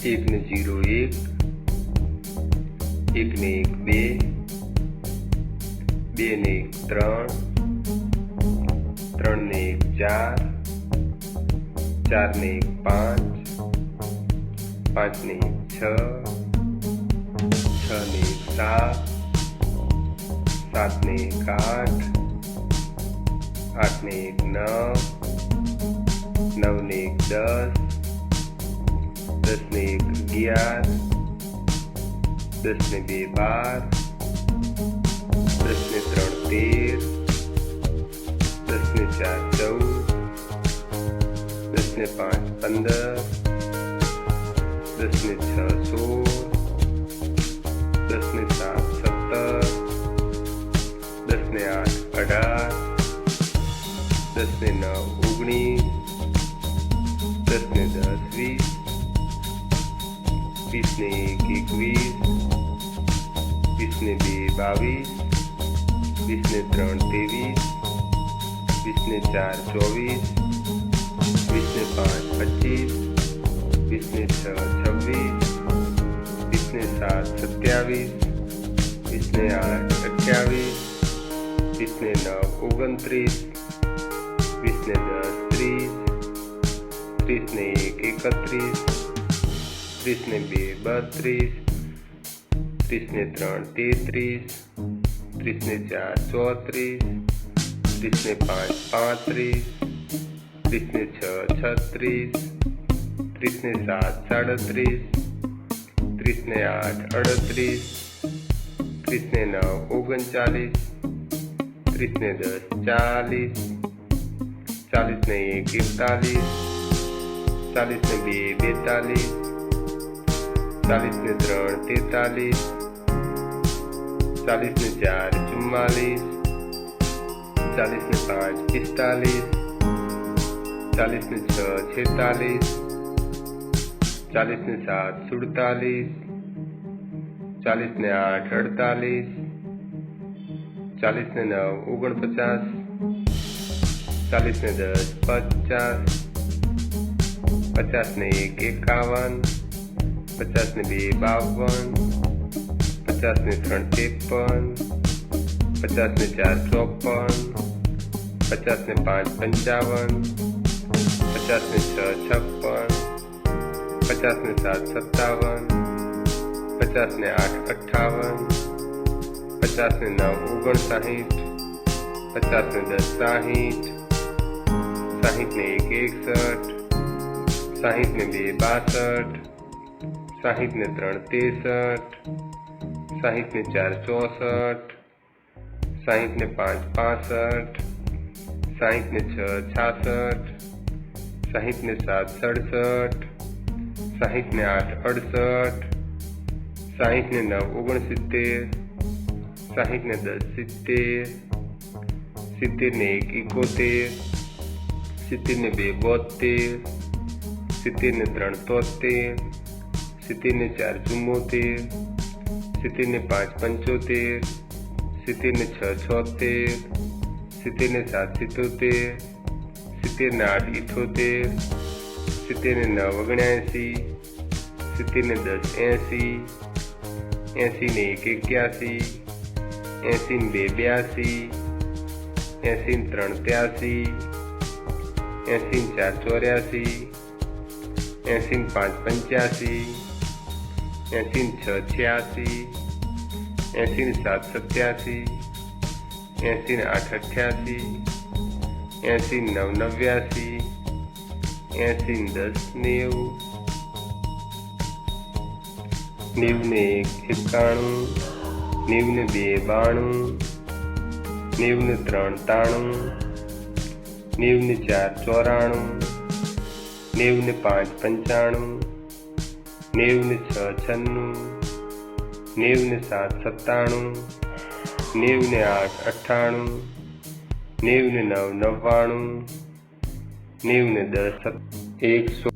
1 ને 0 1, 1 ને 1 2, 2 ને 1 3, 3 ને 1 4, 4 ને 1 5, 5 ને 1 6, 6 ને 1 7, 7 ને 1 8, 8 ને 1 9, 9 ને 1 10, 10 ને 1 11, 10 ને 2 12, 10 ને 3 13, 10 ને 4 14, 10 ને 5 15, 10 ને 6 16, 10 ને 7 17, 10 ને 8 18, 10 ને 9 19, 10 ને 10 20, 20 ને 1 21, 20 ને 2 22, 20 ને 3 23, 20 ને 4 24, 20 ને 5 25, 20 ને 6 26, 20 ને 7 27, 20 ને 8 28, 20 ને 9 29, 20 ને 10 30, 30 ને 1 31, 30 ને 2 32, 30 ને 3 33, 30 ને 4 34, 30 ને 5 35, 30 ને 6 36, 30 ને 7 37, 30 ને 8 38, 30 ને 9 39, 30 ને 10 40, 40 ને 1 41, 40 ને 2 42, 40 ને 3 43, 40 ને 4 44, 40 ને 5 45, 40 ને 6 46, 40 ને 7 47, 40 ને 8 48, 40 ને 9 49, 40 ને 10 50, 50 ને 1 51, 50 ને 2 52, 50 ને 3 53, 50 ને 4 54, 50 ને 5 55, 50 ને 6 56, 50 ને 7 57, 50 ને 8 58, 50 ને 9 59, 50 ને 10 60, 60 ને 1 61, 60 ને 2 62, 60 ને 3 63, 60 ને 4 64, 60 ને 5 65, 60 ને 6 66, 60 ને 7 67, 60 ને 8 68, 60 ને 9 69, 60 ને 10 70, 70 ને 1 71, 70 ને 2 72, 70 ને 3 73, 70 ને 4 74, 70 ને 5 75, 70 ને 6 76, 70 ને 7 77, 70 ને 8 78, 70 ને 9 79, 70 ને 10 80, 80 ને 1 81, 80 ને 2 82, 80 ને 3 83, 80 ને 4 84, 80 ને 5 85, 80 ને 6 86, 80 ને 7 87, 80 ને 8 88, 80 ને 9 89, 80 ને 10 90, 90 ને 1 91, 90 ને 2 92, 90 ને 3 93, 90 ને 4 94, 90 ને 5 95, 90 ને 6 96, 90 ને 7 97, 90 ને 8 98, 90 ને 9 99, 90 ને 10 100.